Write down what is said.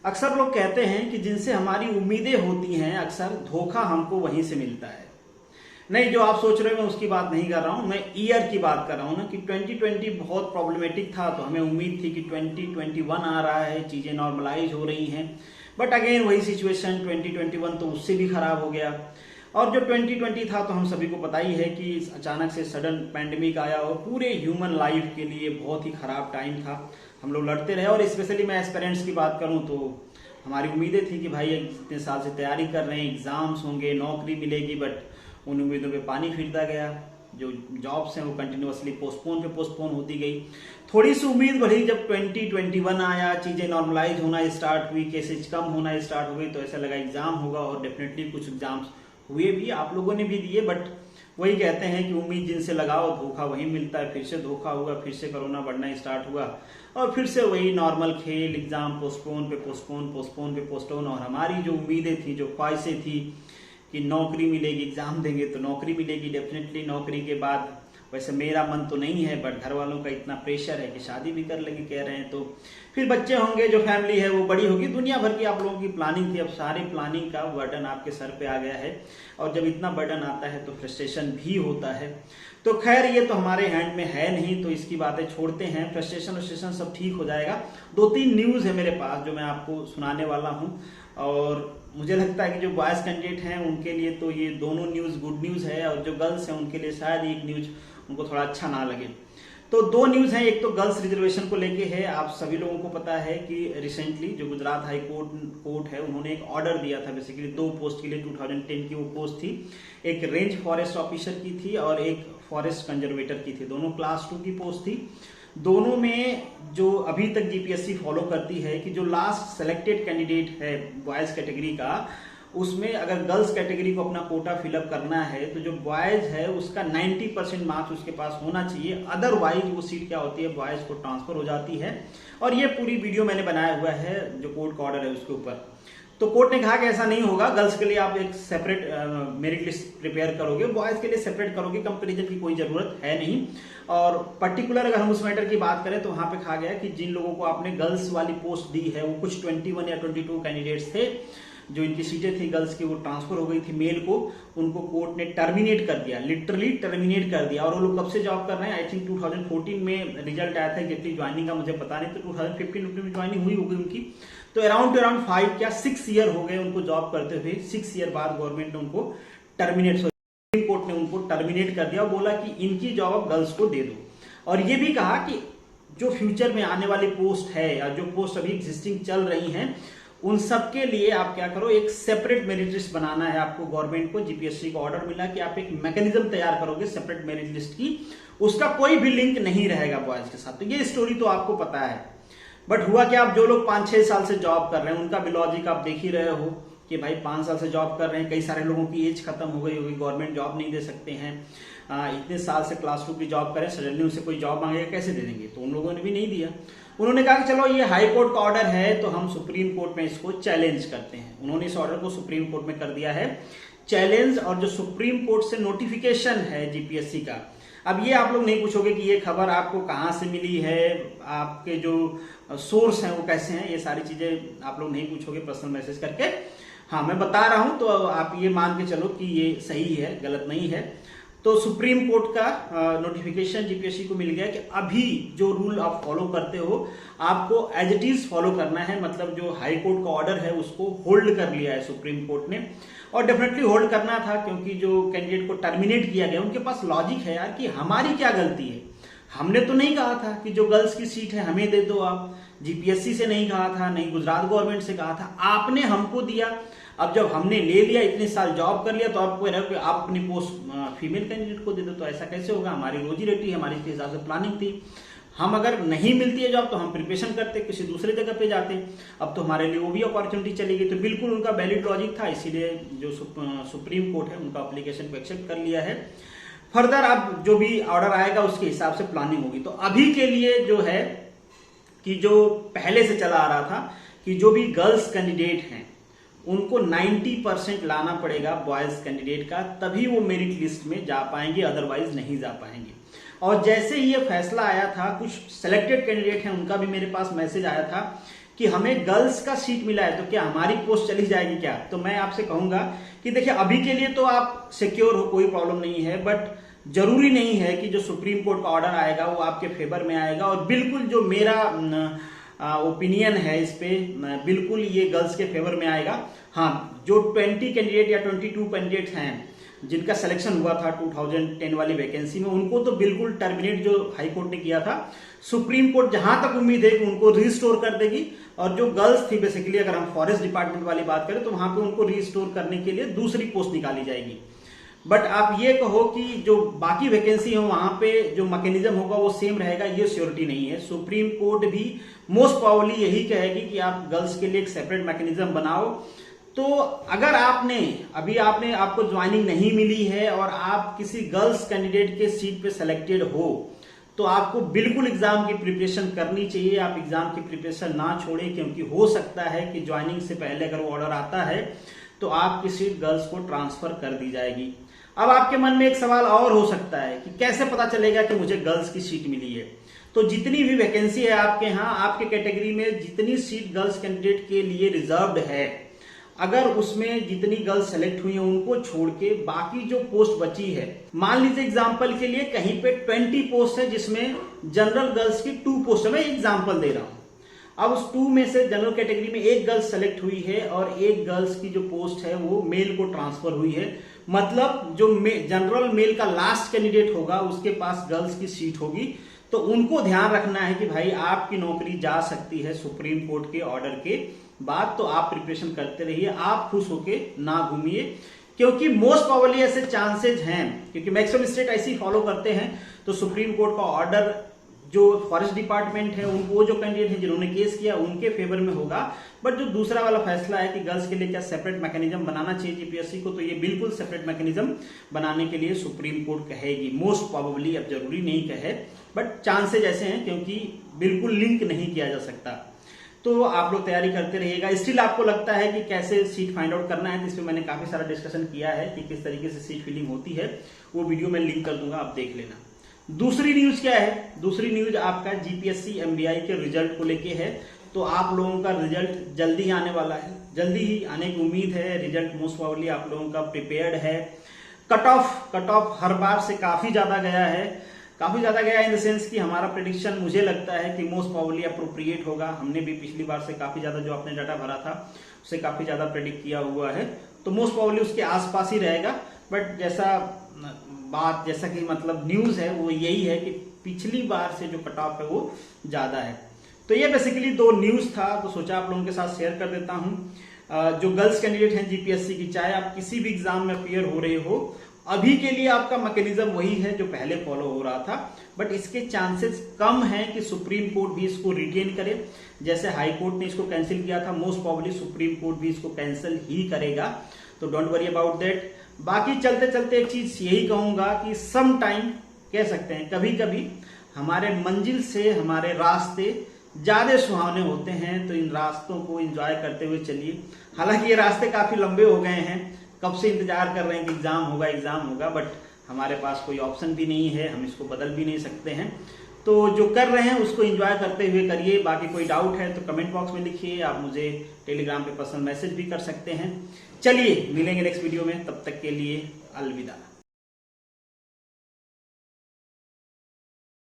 अक्सर लोग कहते हैं कि जिनसे हमारी उम्मीदें होती हैं अक्सर धोखा हमको वहीं से मिलता है। नहीं, जो आप सोच रहे हो मैं उसकी बात नहीं कर रहा हूं, मैं ईयर की बात कर रहा हूं ना कि 2020 बहुत प्रॉब्लमेटिक था, तो हमें उम्मीद थी कि 2021 आ रहा है, चीजें नॉर्मलाइज हो रही हैं। बट अगेन वही सिचुएशन, 2021 तो उससे भी खराब हो गया। और जो 2020 था तो हम सभी को पता ही है कि अचानक से सडन पैंडेमिक आया और पूरे ह्यूमन लाइफ के लिए बहुत ही खराब टाइम था। हम लोग लड़ते रहे, और स्पेशली मैं एस्पिरेंट्स की बात करूं तो हमारी उम्मीदें थी कि भाई इतने साल से तैयारी कर रहे हैं, एग्जाम्स होंगे, नौकरी मिलेगी, बट उन उम्मीदों पे पानी फिरता गया। जो जॉब्स हैं वो कंटिन्यूअसली पोस्टपोन होती गई। थोड़ी सी उम्मीद बढ़ी जब 2021 आया, चीजें नॉर्मलाइज होना स्टार्ट हुई, केसेज कम होना स्टार्ट हो गई, तो ऐसा लगा एग्जाम होगा, और डेफिनेटली कुछ एग्जाम्स हुए भी, आप लोगों ने भी दिए। बट वही कहते हैं कि उम्मीद जिनसे लगाओ धोखा वही मिलता है। फिर से धोखा हुआ, फिर से कोरोना बढ़ना स्टार्ट हुआ, और फिर से वही नॉर्मल खेल, एग्जाम पोस्टपोन। और हमारी जो उम्मीदें थी, जो ख्वाहिशें थी कि नौकरी मिलेगी, एग्जाम देंगे तो नौकरी मिलेगी, डेफिनेटली नौकरी के बाद, वैसे मेरा मन तो नहीं है बट घर वालों का इतना प्रेशर है कि शादी भी कर लेंगे कह रहे हैं, तो फिर बच्चे होंगे, जो फैमिली है वो बड़ी होगी, दुनिया भर की आप लोगों की प्लानिंग थी। अब सारे प्लानिंग का बर्डन आपके सर पे आ गया है, और जब इतना बर्डन आता है तो फ्रस्ट्रेशन भी होता है। तो खैर ये तो हमारे हैंड में है नहीं, तो इसकी बातें छोड़ते हैं। फ्रस्ट्रेशन सब ठीक हो जाएगा। 2-3 न्यूज है मेरे पास जो मैं आपको सुनाने वाला हूँ, और मुझे लगता है कि जो बॉयज कैंडिडेट हैं उनके लिए तो ये दोनों न्यूज गुड न्यूज है, और जो गर्ल्स हैं उनके लिए शायद एक न्यूज उनको थोड़ा अच्छा ना लगे। तो 2 न्यूज हैं। एक तो गर्ल्स रिजर्वेशन को लेके है। आप सभी लोगों को पता है कि रिसेंटली जो गुजरात हाई कोर्ट है, उन्होंने एक ऑर्डर दिया था बेसिकली 2 पोस्ट के लिए। 2010 की वो पोस्ट थी, एक रेंज फॉरेस्ट ऑफिसर की थी और एक फॉरेस्ट कंजर्वेटर की थी। दोनों क्लास 2 की पोस्ट थी। दोनों में जो अभी तक जीपीएससी फॉलो करती है कि जो लास्ट सेलेक्टेड कैंडिडेट है बॉयज कैटेगरी का, उसमें अगर गर्ल्स कैटेगरी को अपना कोटा फिलअप करना है तो जो बॉयज है उसका 90% मार्क्स उसके पास होना चाहिए, अदरवाइज वो सीट क्या होती है, बॉयज को ट्रांसफर हो जाती है। और ये पूरी वीडियो मैंने बनाया हुआ है जो कोर्ट का ऑर्डर है उसके ऊपर। तो कोर्ट ने कहा कि ऐसा नहीं होगा, गर्ल्स के लिए आप एक सेपरेट मेरिट लिस्ट प्रिपेयर करोगे, बॉयज के लिए सेपरेट करोगे, कंपैरिजन की कोई जरूरत है नहीं। और पर्टिकुलर अगर हम उस मैटर की बात करें तो वहां पे कहा गया कि जिन लोगों को आपने गर्ल्स वाली पोस्ट दी है, वो कुछ 21 या 22 कैंडिडेट्स थे, जो इनकी सीटें थी गर्ल्स की वो ट्रांसफर हो गई थी मेल को, उनको कोर्ट ने टर्मिनेट कर दिया, लिटरली टर्मिनेट कर दिया। और वो लोग कब से जॉब कर रहे हैं, आई थिंक 2014 में रिजल्ट आया था, कितनी ज्वाइनिंग का मुझे पता नहीं, तो 2015 में ज्वाइनिंग हुई होगी उनकी। तो अराउंड 5 या 6 ईयर हो गए उनको जॉब करते हुए। 6 ईयर बाद गवर्नमेंट ने उनको टर्मिनेट, सुप्रीम कोर्ट ने उनको टर्मिनेट कर दिया, बोला कि इनकी जॉब अब गर्ल्स को दे दो। और ये भी कहा कि जो फ्यूचर में आने वाली पोस्ट है या जो पोस्ट अभी एग्जिस्टिंग चल रही हैं, उन सब के लिए आप क्या करो, एक सेपरेट मेरिट लिस्ट बनाना है आपको। गवर्नमेंट को जीपीएससी का ऑर्डर मिला कि आप एक मैकेनिज्म तैयार करोगे सेपरेट मेरिट लिस्ट की, उसका कोई भी लिंक नहीं रहेगा बॉयज के साथ। तो ये स्टोरी तो आपको पता है। बट हुआ कि आप जो लोग 5-6 साल से जॉब कर रहे हैं उनका भी लॉजिक आप देख ही रहे हो कि भाई 5 साल से जॉब कर रहे हैं, कई सारे लोगों की एज खत्म हो गई होगी, गवर्नमेंट जॉब नहीं दे सकते हैं। इतने साल से क्लास 2 की जॉब करें, सडनली उनसे कोई जॉब मांगेगा, कैसे दे देंगे? तो उन लोगों ने भी नहीं दिया। उन्होंने कहा कि चलो ये हाई कोर्ट का ऑर्डर है तो हम सुप्रीम कोर्ट में इसको चैलेंज करते हैं। उन्होंने इस ऑर्डर को सुप्रीम कोर्ट में कर दिया है चैलेंज, और जो सुप्रीम कोर्ट से नोटिफिकेशन है जीपीएससी का, अब ये आप लोग नहीं पूछोगे कि ये खबर आपको कहां से मिली है, आपके जो सोर्स हैं वो कैसे हैं, ये सारी चीजें आप लोग नहीं पूछोगे पर्सनल मैसेज करके। हाँ, मैं बता रहा हूं तो आप ये मान के चलो कि ये सही है, गलत नहीं है। तो सुप्रीम कोर्ट का नोटिफिकेशन जीपीएससी को मिल गया कि अभी जो रूल आप फॉलो करते हो आपको एज इट इज फॉलो करना है। मतलब जो हाई कोर्ट का ऑर्डर है उसको होल्ड कर लिया है सुप्रीम कोर्ट ने, और डेफिनेटली होल्ड करना था क्योंकि जो कैंडिडेट को टर्मिनेट किया गया उनके पास लॉजिक है यार कि हमारी क्या गलती है। हमने तो नहीं कहा था कि जो गर्ल्स की सीट है हमें दे दो, आप जीपीएससी से नहीं कहा था, नहीं गुजरात गवर्नमेंट से कहा था, आपने हमको दिया। अब जब हमने ले लिया, इतने साल जॉब कर लिया, तो आपको आप अपनी पोस्ट फीमेल कैंडिडेट को दे दो, तो ऐसा कैसे होगा? हमारी रोजी रोटी हमारी इसके हिसाब से प्लानिंग थी। हम अगर नहीं मिलती है जॉब तो हम प्रिपरेशन करते, किसी दूसरे जगह पे जाते। अब तो हमारे लिए वो भी अपॉर्चुनिटी चली गई। तो बिल्कुल उनका वैलिड लॉजिक था, इसीलिए जो सुप्रीम कोर्ट है उनका एप्लीकेशन को एक्सेप्ट कर लिया है। फर्दर अब जो भी ऑर्डर आएगा उसके हिसाब से प्लानिंग होगी। तो अभी के लिए जो है कि जो पहले से चला आ रहा था कि जो भी गर्ल्स कैंडिडेट हैं उनको 90% लाना पड़ेगा बॉयज कैंडिडेट का, तभी वो मेरिट लिस्ट में जा पाएंगे, अदरवाइज नहीं जा पाएंगे। और जैसे ही ये फैसला आया था, कुछ सिलेक्टेड कैंडिडेट हैं उनका भी मेरे पास मैसेज आया था कि हमें गर्ल्स का सीट मिला है तो क्या हमारी पोस्ट चली जाएगी क्या? तो मैं आपसे कहूंगा कि देखिए अभी के लिए तो आप सिक्योर हो, कोई प्रॉब्लम नहीं है, बट जरूरी नहीं है कि जो सुप्रीम कोर्ट का ऑर्डर आएगा वो आपके फेवर में आएगा। और बिल्कुल जो मेरा ओपिनियन है इस पे, बिल्कुल ये गर्ल्स के फेवर में आएगा। हाँ, जो 20 कैंडिडेट या 22 कैंडिडेट्स हैं जिनका सिलेक्शन हुआ था 2010 वाली वैकेंसी में, उनको तो बिल्कुल टर्मिनेट जो हाई कोर्ट ने किया था, सुप्रीम कोर्ट जहां तक उम्मीद है कि उनको रिस्टोर कर देगी। और जो गर्ल्स थी बेसिकली, अगर हम फॉरेस्ट डिपार्टमेंट वाली बात करें तो वहां पे उनको रिस्टोर करने के लिए दूसरी पोस्ट निकाली जाएगी। बट आप ये कहो कि जो बाकी वैकेंसी हो वहां पे जो मैकेनिज्म होगा वो सेम रहेगा, ये श्योरिटी नहीं है। सुप्रीम कोर्ट भी मोस्ट प्रोबेबली यही कहेगी कि आप गर्ल्स के लिए एक सेपरेट मैकेनिज्म बनाओ। तो अगर आपको ज्वाइनिंग नहीं मिली है और आप किसी गर्ल्स कैंडिडेट के सीट पे सिलेक्टेड हो तो आपको बिल्कुल एग्जाम की प्रिपरेशन करनी चाहिए। आप एग्जाम की प्रिपरेशन ना छोड़ें, क्योंकि हो सकता है कि ज्वाइनिंग से पहले अगर वो ऑर्डर आता है तो आपकी सीट गर्ल्स को ट्रांसफर कर दी जाएगी। अब आपके मन में एक सवाल और हो सकता है कि कैसे पता चलेगा कि मुझे गर्ल्स की सीट मिली है? तो जितनी भी वैकेंसी है आपके यहाँ, आपके कैटेगरी में जितनी सीट गर्ल्स कैंडिडेट के लिए रिजर्व्ड है, अगर उसमें जितनी गर्ल्स सेलेक्ट हुई हैं उनको छोड़ के बाकी जो पोस्ट बची है, मान लीजिए एग्जांपल के लिए कहीं पे 20 पोस्ट है जिसमें जनरल गर्ल्स की 2 पोस्ट है, मैं एग्जांपल दे रहा हूं। अब उस 2 में से जनरल कैटेगरी में एक गर्ल्स सेलेक्ट हुई है और एक गर्ल्स की जो पोस्ट है वो मेल को ट्रांसफर हुई है। मतलब जो जनरल मेल का लास्ट कैंडिडेट होगा उसके पास गर्ल्स की सीट होगी। तो उनको ध्यान रखना है कि भाई आपकी नौकरी जा सकती है सुप्रीम कोर्ट के ऑर्डर के बाद, तो आप प्रिपरेशन करते रहिए, आप खुश होके ना घूमिए, क्योंकि मोस्ट प्रोबेबली ऐसे चांसेस हैं, क्योंकि मैक्सिमम स्टेट ऐसे ही फॉलो करते हैं। तो सुप्रीम कोर्ट का ऑर्डर जो फॉरेस्ट डिपार्टमेंट है वो जो कैंडिडेट हैं जिन्होंने केस किया उनके फेवर में होगा। बट जो दूसरा वाला फैसला है कि गर्ल्स के लिए क्या सेपरेट मैकेनिज्म बनाना चाहिए जीपीएससी को, तो ये बिल्कुल सेपरेट मैकेनिज्म बनाने के लिए सुप्रीम कोर्ट कहेगी मोस्ट प्रोबेबली। अब जरूरी नहीं कहे, बट चांसेज ऐसे हैं, क्योंकि बिल्कुल लिंक नहीं किया जा सकता। तो आप लोग तैयारी करते रहिएगा। स्टिल आपको लगता है कि कैसे सीट फाइंड आउट करना है, तो इसमें मैंने काफी सारा डिस्कशन किया है कि किस तरीके से सीट फिलिंग होती है, वो वीडियो मैं लिंक कर दूंगा, आप देख लेना। दूसरी न्यूज क्या है? दूसरी न्यूज आपका जीपीएससी एमबीआई के रिजल्ट को लेके है। तो आप लोगों का रिजल्ट जल्दी ही आने वाला है, जल्दी ही आने की उम्मीद है। रिजल्ट मोस्ट प्रोबेबली आप लोगों का प्रिपेयर्ड है। कट ऑफ हर बार से काफी ज्यादा गया है, इन द सेंस कि हमारा प्रेडिक्शन मुझे लगता है कि मोस्ट प्रोबेबली अप्रोप्रिएट होगा। हमने भी पिछली बार से काफी ज्यादा जो आपने डाटा भरा था उससे काफी ज्यादा प्रेडिक्ट किया हुआ है, तो मोस्ट प्रोबेबली उसके आसपास ही रहेगा। बट जैसा कि मतलब न्यूज है वो यही है कि पिछली बार से जो कट ऑफ है वो ज्यादा है। तो ये बेसिकली 2 न्यूज था, तो सोचा आप लोगों के साथ शेयर कर देता हूं। जो गर्ल्स कैंडिडेट हैं जीपीएससी की, चाहे आप किसी भी एग्जाम में अपीयर हो रहे हो, अभी के लिए आपका मैकेनिज्म वही है जो पहले फॉलो हो रहा था। बट इसके चांसेस कम हैं कि सुप्रीम कोर्ट भी इसको रिटेन करे। जैसे हाई कोर्ट ने इसको कैंसिल किया था, मोस्ट प्रोबेबली सुप्रीम कोर्ट भी इसको कैंसिल ही करेगा। तो डोंट वरी अबाउट दैट। बाकी चलते चलते एक चीज यही कहूंगा कि सम टाइम कह सकते हैं, कभी कभी हमारे मंजिल से हमारे रास्ते ज्यादा सुहावने होते हैं, तो इन रास्तों को एंजॉय करते हुए चलिए। हालांकि ये रास्ते काफी लंबे हो गए हैं, कब से इंतजार कर रहे हैं कि एग्जाम होगा, बट हमारे पास कोई ऑप्शन भी नहीं है, हम इसको बदल भी नहीं सकते हैं। तो जो कर रहे हैं उसको एंजॉय करते हुए करिए। बाकी कोई डाउट है तो कमेंट बॉक्स में लिखिए, आप मुझे टेलीग्राम पे पर्सनल मैसेज भी कर सकते हैं। चलिए मिलेंगे नेक्स्ट वीडियो में, तब तक के लिए अलविदा।